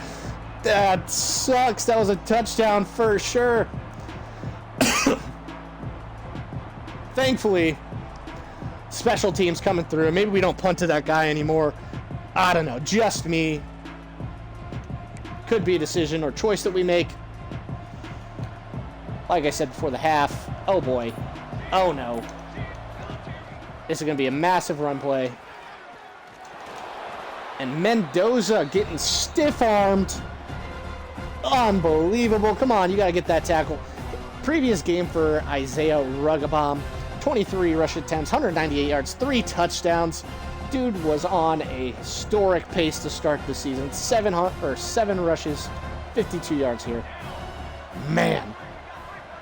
That sucks. That was a touchdown for sure. Thankfully, special teams coming through. Maybe we don't punt to that guy anymore. I don't know. Just me. Could be a decision or choice that we make. Like I said before the half. Oh boy. Oh no. This is going to be a massive run play. And Mendoza getting stiff-armed. Unbelievable. Come on, you got to get that tackle. Previous game for Isaiah Rugabom. 23 rush attempts, 198 yards, 3 touchdowns. Dude was on a historic pace to start the season. 7 rushes, 52 yards here. Man.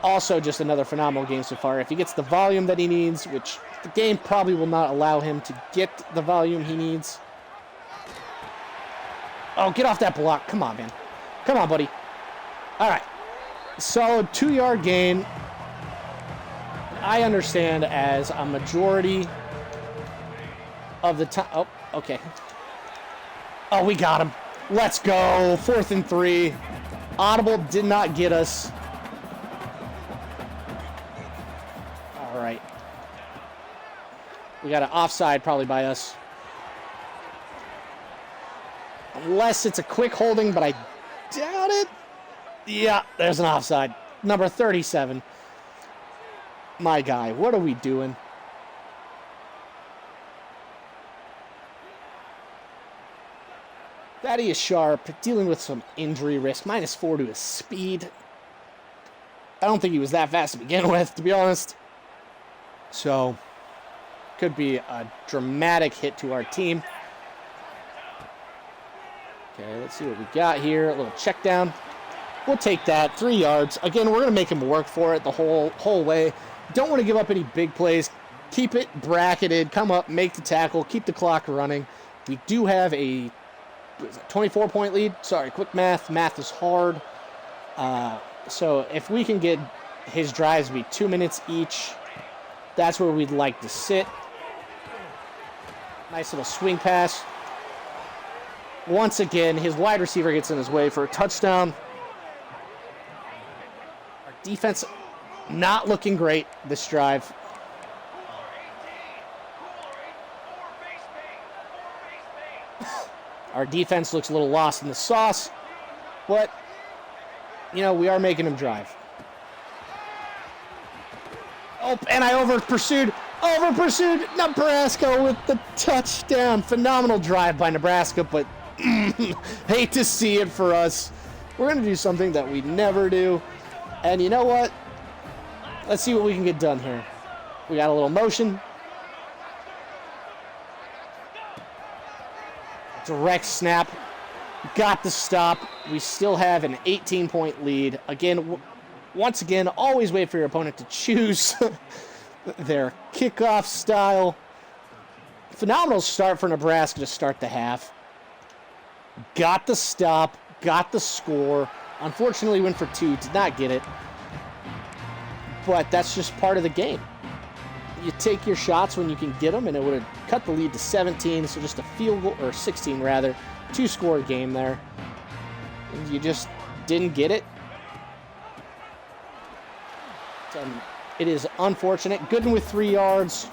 Also just another phenomenal game so far. If he gets the volume that he needs, which the game probably will not allow him to get the volume he needs. Oh, get off that block. Come on, man. Come on, buddy. All right. Solid 2-yard gain. I understand as a majority of the time. Oh, okay. Oh, we got him. Let's go. 4th and 3. Audible did not get us. All right. We got an offside probably by us. Unless it's a quick holding, but I doubt it. Yeah, there's an offside. Number 37. My guy, what are we doing? Thaddeus Sharp dealing with some injury risk. -4 to his speed. I don't think he was that fast to begin with, to be honest. So, could be a dramatic hit to our team. Okay, let's see what we got here. A little check down. We'll take that. 3 yards. Again, we're going to make him work for it the whole way. Don't want to give up any big plays. Keep it bracketed. Come up, make the tackle, keep the clock running. We do have a 24-point lead. Sorry, quick math. Math is hard. So if we can get his drives to be 2 minutes each, that's where we'd like to sit. Nice little swing pass. Once again, his wide receiver gets in his way for a touchdown. Our defense not looking great this drive. Our defense looks a little lost in the sauce, but, you know, we are making them drive. Oh, and I over-pursued Nebraska with the touchdown. Phenomenal drive by Nebraska, but hate to see it for us. We're going to do something that we never do. And you know what? Let's see what we can get done here. We got a little motion. Direct snap. Got the stop. We still have an 18-point lead. Again, once again, always wait for your opponent to choose their kickoff style. Phenomenal start for Nebraska to start the half. Got the stop. Got the score. Unfortunately, went for 2. Did not get it. But that's just part of the game. You take your shots when you can get them, and it would have cut the lead to 17, so just a field goal, or 16 rather, 2-score game there. And you just didn't get it. It is unfortunate. Gooden with 3 yards.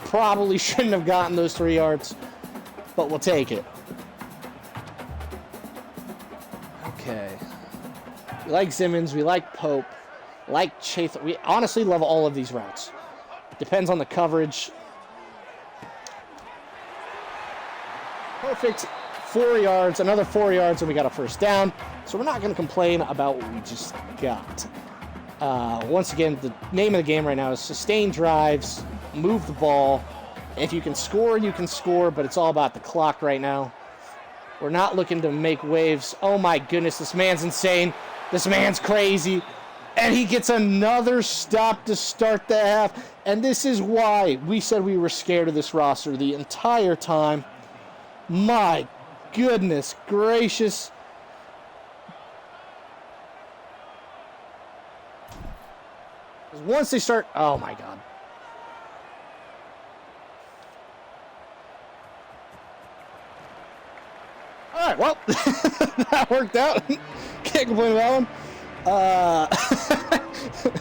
Probably shouldn't have gotten those 3 yards, but we'll take it. Okay. We like Simmons. We like Pope. Like Chatham. We honestly love all of these routes. Depends on the coverage. Perfect. 4 yards. Another 4 yards, and we got a first down. So we're not going to complain about what we just got. Once again, the name of the game right now is sustain drives, move the ball. If you can score, you can score, but it's all about the clock right now. We're not looking to make waves. Oh my goodness, this man's insane. This man's crazy. And he gets another stop to start the half. And this is why we said we were scared of this roster the entire time. My goodness gracious. Once they start, oh my God. All right, well, that worked out. Can't complain about that one.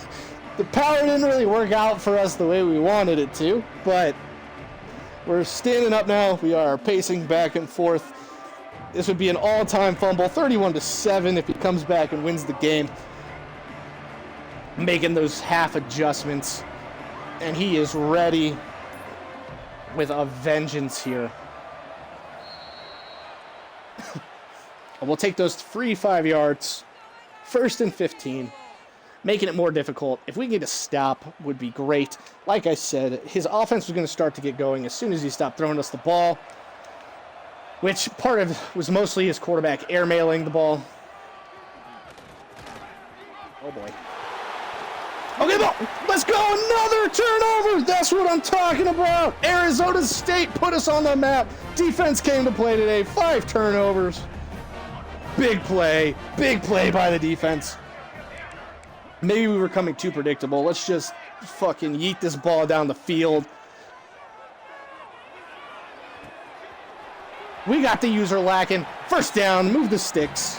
The power didn't really work out for us the way we wanted it to, but we're standing up now. We are pacing back and forth. This would be an all-time fumble, 31-7 if he comes back and wins the game. Making those half adjustments, and he is ready with a vengeance here. We'll take those free 5 yards, 1st and 15, making it more difficult. If we can get a stop, would be great. Like I said, his offense was going to start to get going as soon as he stopped throwing us the ball, which part of was mostly his quarterback airmailing the ball. Oh boy. Okay, let's go. Another turnover. That's what I'm talking about. Arizona State put us on the map. Defense came to play today. 5 turnovers. Big play by the defense. Maybe we were coming too predictable. Let's just fucking yeet this ball down the field. We got the user lacking. First down. Move the sticks.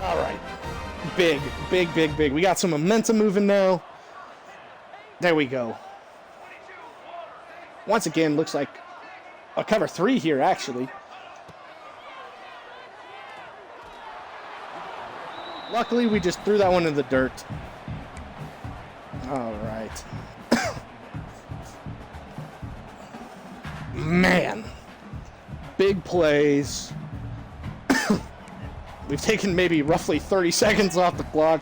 All right. Big. We got some momentum moving now. There we go. Once again, looks like a cover 3 here, actually. Luckily, we just threw that one in the dirt. All right. Man. Big plays. We've taken maybe roughly 30 seconds off the clock.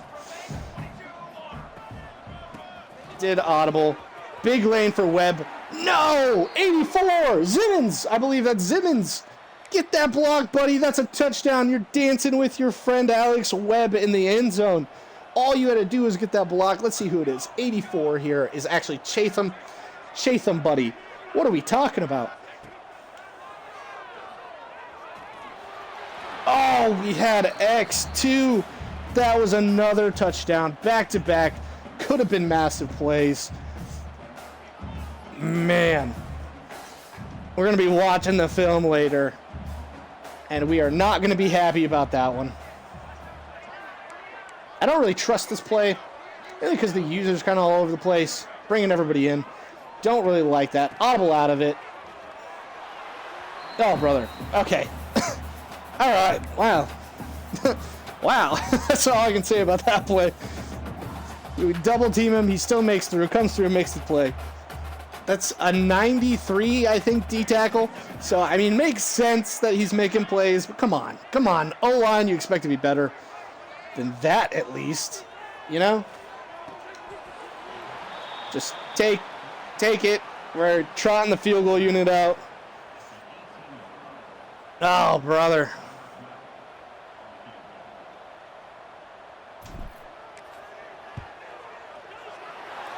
Did audible. Big lane for Webb. No! 84! Zimmons! I believe that's Zimmons. Get that block, buddy. That's a touchdown. You're dancing with your friend Alex Webb in the end zone. All you had to do is get that block. Let's see who it is. 84 here is actually Chatham. Chatham, buddy. What are we talking about? Oh, we had X2. That was another touchdown. Back-to-back. Could have been massive plays. Man. We're going to be watching the film later. And we are not going to be happy about that one. I don't really trust this play. Mainly because the user's kind of all over the place. Bringing everybody in. Don't really like that. Audible out of it. Oh, brother. Okay. All right. Wow. Wow. That's all I can say about that play. We double team him. He still makes through. Comes through and makes the play. That's a 93, I think, D-tackle. So, I mean, makes sense that he's making plays. But come on. Come on. O-line, you expect to be better than that, at least. You know? Just take it. We're trotting the field goal unit out. Oh, brother.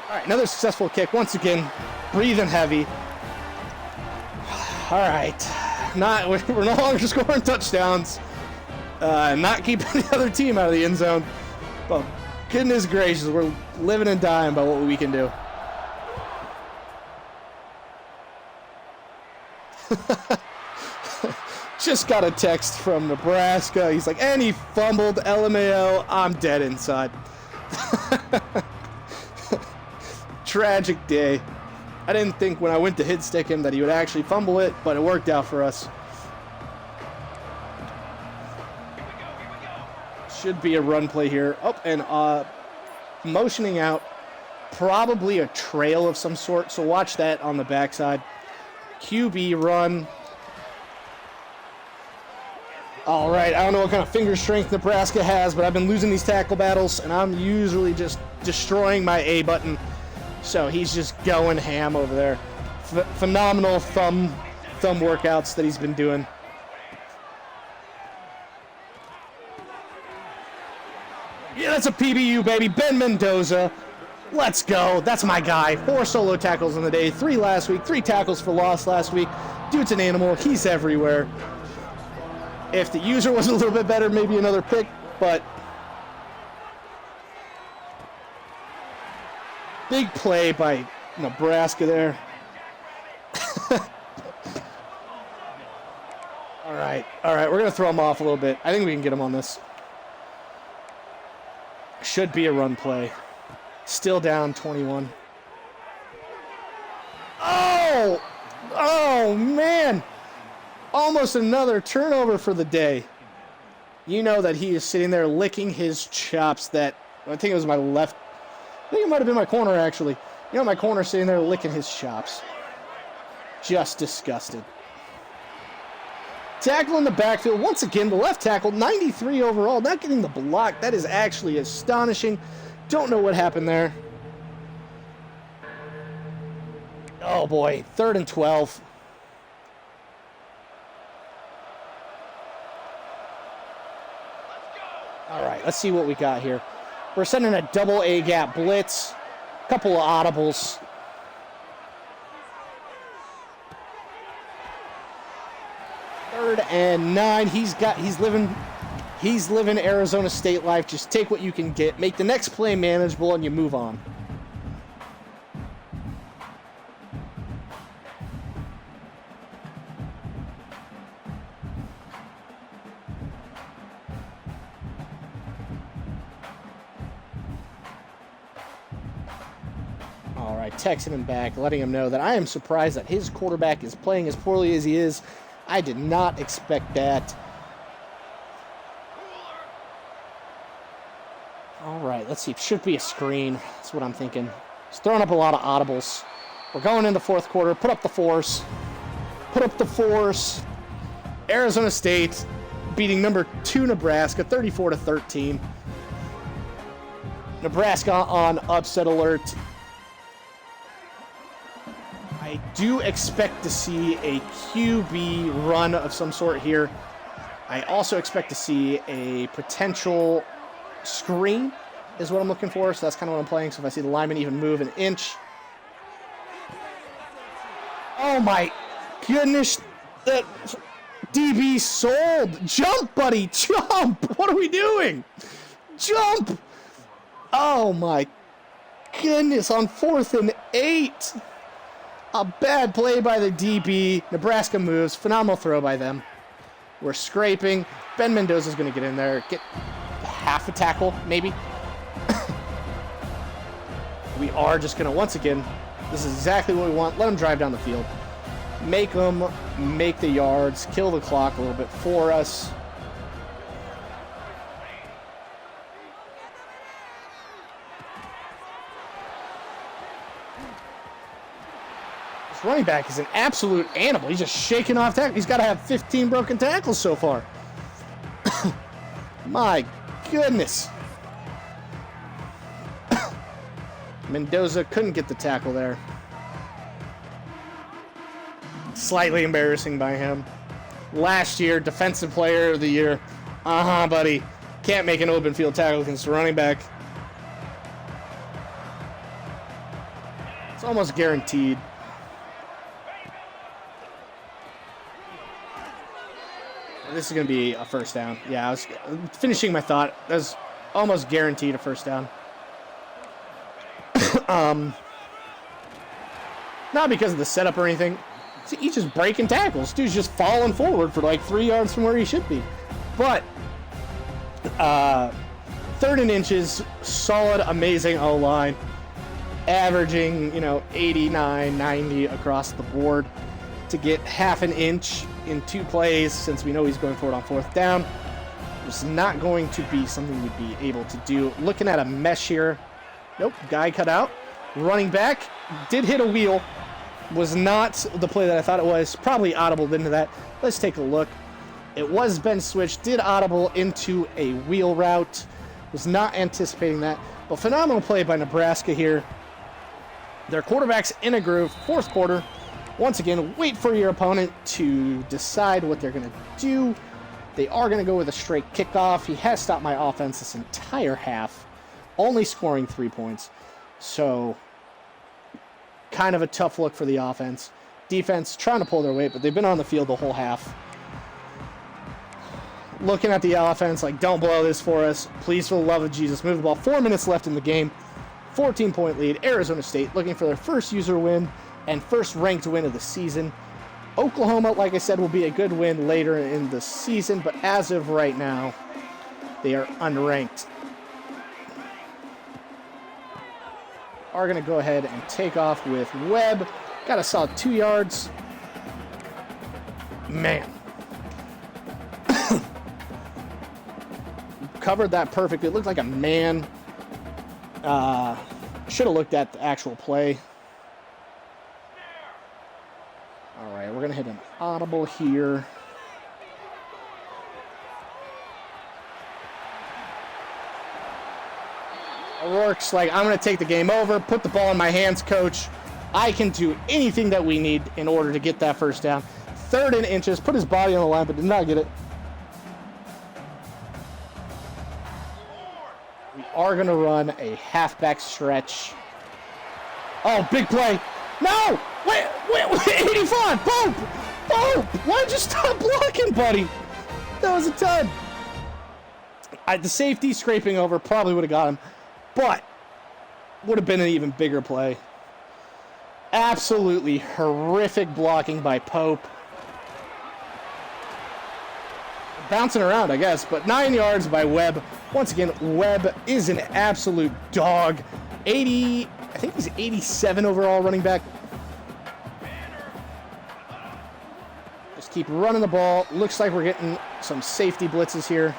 All right, another successful kick. Once again, breathing heavy. All right. We're no longer scoring touchdowns. Not keeping the other team out of the end zone. But goodness gracious, we're living and dying by what we can do. Just got a text from Nebraska. He's like, and he fumbled, LMAO. I'm dead inside. Tragic day. I didn't think when I went to hit stick him that he would actually fumble it, but it worked out for us. Should be a run play here. Oh, and motioning out. Probably a trail of some sort, so watch that on the backside. QB run. All right, I don't know what kind of finger strength Nebraska has, but I've been losing these tackle battles, and I'm usually just destroying my A button. So he's just going ham over there. Phenomenal thumb workouts that he's been doing. Yeah, that's a PBU, baby. Ben Mendoza. Let's go. That's my guy. 4 solo tackles in the day. 3 last week. 3 tackles for loss last week. Dude's an animal. He's everywhere. If the user was a little bit better, maybe another pick, but big play by Nebraska there. All right, we're going to throw him off a little bit. I think we can get him on this. Should be a run play. Still down 21. Oh, man. Almost another turnover for the day. You know that he is sitting there licking his chops. That I think it was my left. I think it might have been my corner, actually. You know, my corner sitting there licking his chops. Just disgusted. Tackle in the backfield. Once again, the left tackle, 93 overall. Not getting the block. That is actually astonishing. Don't know what happened there. Oh, boy. 3rd and 12. All right, let's see what we got here. We're sending a double A gap blitz. Couple of audibles. Third and 9. He's living Arizona State life. Just take what you can get. Make the next play manageable and you move on. All right, texting him back, letting him know that I am surprised that his quarterback is playing as poorly as he is. I did not expect that. All right, let's see. It should be a screen. That's what I'm thinking. He's throwing up a lot of audibles. We're going in the 4th quarter. Put up the force. Put up the force. Arizona State beating number 2 Nebraska, 34-13. Nebraska on upset alert. I do expect to see a QB run of some sort here. I also expect to see a potential screen is what I'm looking for, so that's kind of what I'm playing. So if I see the lineman even move an inch. Oh my goodness, that DB sold. Jump, buddy, jump. What are we doing? Jump. Oh my goodness, on 4th and 8. A bad play by the DB. Nebraska moves. Phenomenal throw by them. We're scraping. Ben Mendoza's going to get in there. Get half a tackle, maybe. We are just going to, once again, this is exactly what we want. Let them drive down the field. Make them make the yards. Kill the clock a little bit for us. Running back is an absolute animal. He's just shaking off tackles. He's got to have 15 broken tackles so far. My goodness. Mendoza couldn't get the tackle there. Slightly embarrassing by him. last year, Defensive Player of the Year. Buddy. Can't make an open field tackle against the running back. It's almost guaranteed. This is going to be a first down. Yeah, I was finishing my thought. That was almost guaranteed a first down. Not because of the setup or anything. He's just breaking tackles. Dude's just falling forward for like 3 yards from where he should be. But, 3rd and inches, solid, amazing O-line. Averaging, 89, 90 across the board. To get half an inch in 2 plays, since we know he's going for it on 4th down, was not going to be something we'd be able to do. Looking at a mesh here. Nope, guy cut out. Running back did hit a wheel. Was not the play that I thought it was. Probably audibled into that. Let's take a look. It was bench switch. Did audible into a wheel route. Was not anticipating that. But phenomenal play by Nebraska here. Their quarterback's in a groove. 4th quarter. Once again, wait for your opponent to decide what they're going to do. They are going to go with a straight kickoff. He has stopped my offense this entire half, only scoring 3 points. So, kind of a tough look for the offense. Defense trying to pull their weight, but they've been on the field the whole half. Looking at the offense like, don't blow this for us. Please, for the love of Jesus, move the ball. 4 minutes left in the game. 14-point lead. Arizona State looking for their first user win and first ranked win of the season. Oklahoma, like I said, will be a good win later in the season, but as of right now, they are unranked. Are going to go ahead and take off with Webb. Got a solid 2 yards. Man. Covered that perfectly. It looked like a man. Should have looked at the actual play. All right, we're going to hit an audible here. O'Rourke's like, I'm going to take the game over, put the ball in my hands, coach. I can do anything that we need in order to get that first down. 3rd and inches, put his body on the line, but did not get it. We are going to run a halfback stretch. Oh, big play. No! Wait, 85! Boom! Boom! Why'd you stop blocking, buddy? That was a ton. The safety scraping over probably would have got him, but would have been an even bigger play. Absolutely horrific blocking by Pope. Bouncing around, I guess, but 9 yards by Webb. Once again, Webb is an absolute dog. 80, I think he's 87 overall running back. Just keep running the ball. Looks like we're getting some safety blitzes here.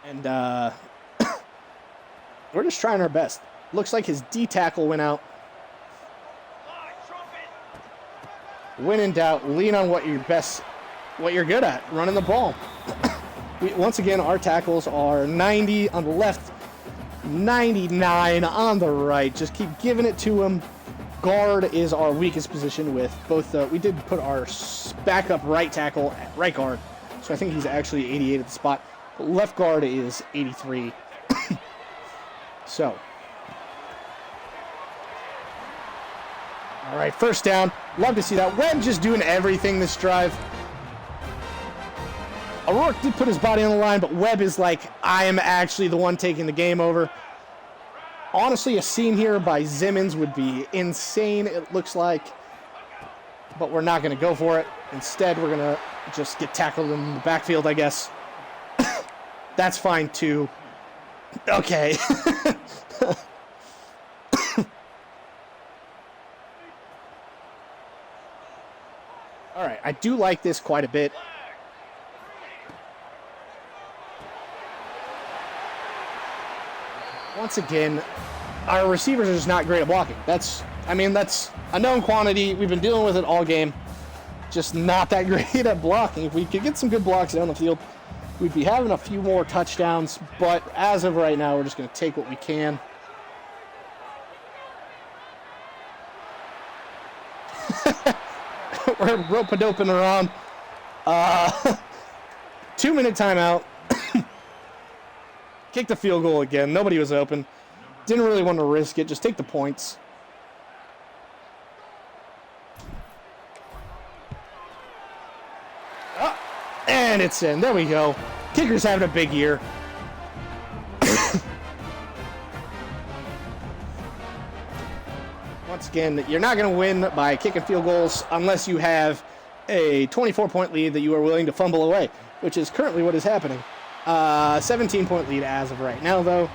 And we're just trying our best. Looks like his D tackle went out. When in doubt, lean on what you're good at, running the ball. Once again, our tackles are 90 on the left, 99 on the right. Just keep giving it to him. Guard is our weakest position with both. We did put our backup right tackle at right guard, so I think he's actually 88 at the spot. But left guard is 83. So. All right, first down. Love to see that. Webb just doing everything this drive. O'Rourke did put his body on the line, but Webb is like, I am actually the one taking the game over. Honestly, a seam here by Zimmons would be insane, it looks like. But we're not going to go for it. Instead, we're going to just get tackled in the backfield, I guess. That's fine, too. Okay. All right, I do like this quite a bit. Once again, our receivers are just not great at blocking. That's a known quantity. We've been dealing with it all game. Just not that great at blocking. If we could get some good blocks down the field, we'd be having a few more touchdowns. But as of right now, we're just going to take what we can. We're rope-a-doping around. 2-minute timeout. Kick the field goal again. Nobody was open. Didn't really want to risk it. Just take the points. And it's in. There we go. Kicker's having a big year. Once again, you're not going to win by kicking field goals unless you have a 24-point lead that you are willing to fumble away, which is currently what is happening. 17-point lead as of right now, though.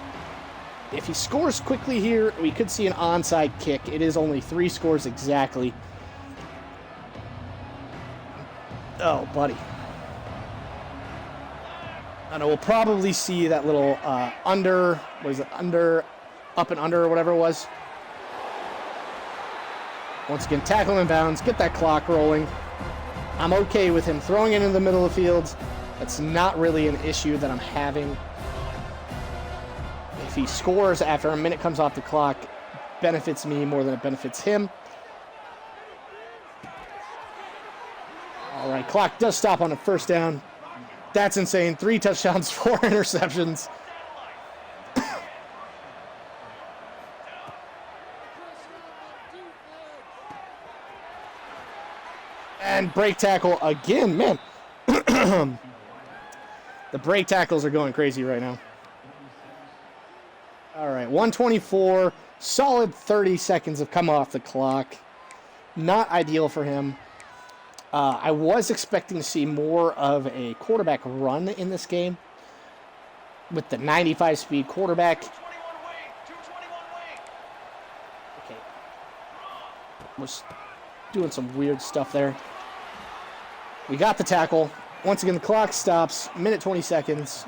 If he scores quickly here, we could see an onside kick. It is only 3 scores exactly. Oh, buddy. I know we'll probably see that little under, what is it, under, up and under or whatever it was. Once again, tackle in bounds, get that clock rolling. I'm okay with him throwing it in the middle of the field. That's not really an issue that I'm having. If he scores after a minute comes off the clock, benefits me more than it benefits him. All right, clock does stop on a first down. That's insane. 3 touchdowns, 4 interceptions. And break tackle again, man. The break tackles are going crazy right now. All right, 124, solid 30 seconds have come off the clock. Not ideal for him. I was expecting to see more of a quarterback run in this game with the 95 speed quarterback. Okay. Was doing some weird stuff there. We got the tackle. Once again, the clock stops. Minute 20 seconds.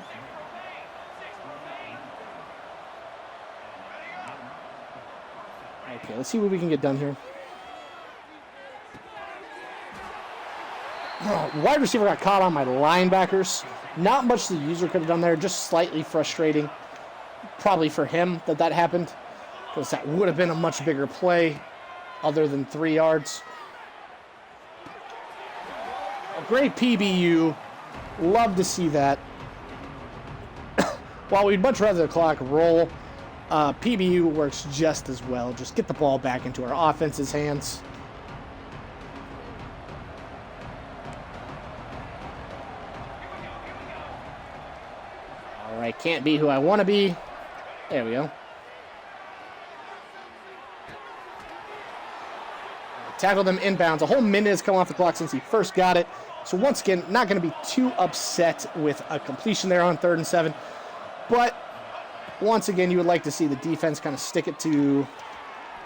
Okay, let's see what we can get done here. Wide receiver got caught on my linebackers. Not much the user could have done there. Just slightly frustrating. Probably for him that happened. Because that would have been a much bigger play other than 3 yards. A great PBU. Love to see that. While we'd much rather the clock roll, PBU works just as well. Just get the ball back into our offense's hands. All right, can't be who I want to be. There we go. Tackled him inbounds. A whole minute has come off the clock since he first got it. So once again, not going to be too upset with a completion there on 3rd and 7. But once again, you would like to see the defense kind of stick it to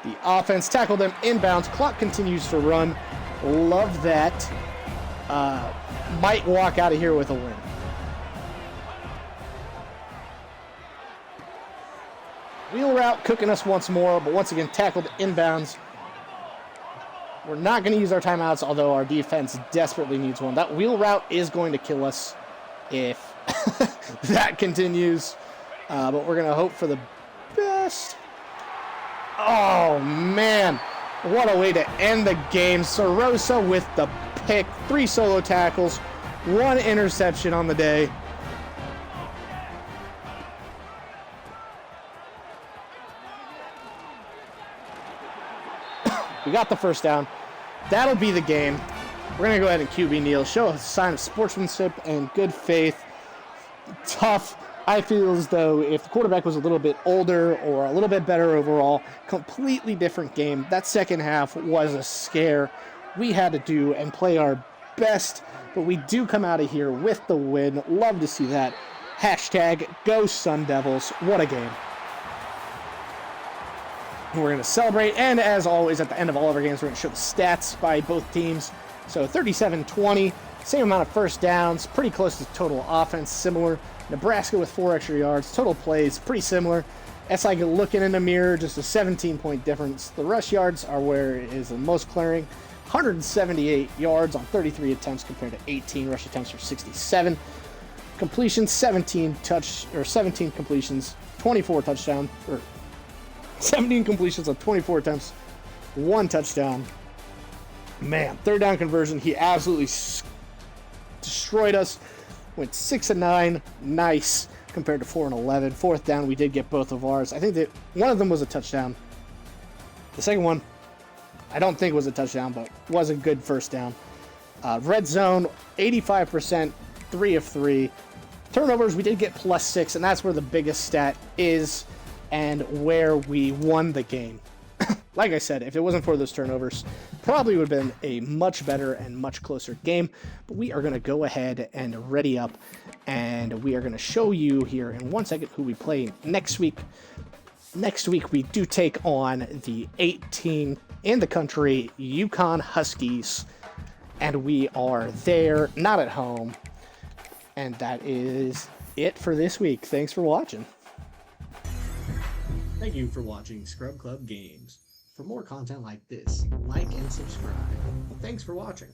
the offense. Tackled him inbounds. Clock continues to run. Love that. Might walk out of here with a win. Wheel route cooking us once more, but once again, tackled inbounds. We're not going to use our timeouts, although our defense desperately needs one. That wheel route is going to kill us if that continues. But we're going to hope for the best. Oh, man. What a way to end the game. Sorosa with the pick. 3 solo tackles. 1 interception on the day. We got the first down. That'll be the game. We're going to go ahead and QB kneel. Show a sign of sportsmanship and good faith. Tough. I feel as though if the quarterback was a little bit older or a little bit better overall, completely different game. That second half was a scare. We had to do and play our best, but we do come out of here with the win. Love to see that. Hashtag Go Sun Devils. What a game. We're going to celebrate, and as always, at the end of all of our games, we're going to show the stats by both teams. So 37-20, same amount of first downs, pretty close to total offense, similar. Nebraska with 4 extra yards, total plays, pretty similar. It's like looking in a mirror, just a 17-point difference. The rush yards are where it is the most clearing. 178 yards on 33 attempts compared to 18 rush attempts for 67. Completions, 17 completions, 24 touchdowns, or 17 completions on 24 attempts, 1 touchdown. Man, third down conversion, he absolutely destroyed us. Went 6 of 9, nice, compared to 4 and 11. Fourth down, we did get both of ours. I think that one of them was a touchdown. The second one, I don't think was a touchdown, but was a good first down. Red zone, 85%, 3 of 3. Turnovers, we did get +6, and that's where the biggest stat is and where we won the game. Like I said, if it wasn't for those turnovers, probably would have been a much better and much closer game. But we are going to go ahead and ready up, and we are going to show you here in 1 second who we play next week. Next week, we do take on the 18 in the country Yukon Huskies, and we are there, not at home. And that is it for this week. Thanks for watching. Thank you for watching Scrub Club Games. For more content like this, like and subscribe. Thanks for watching.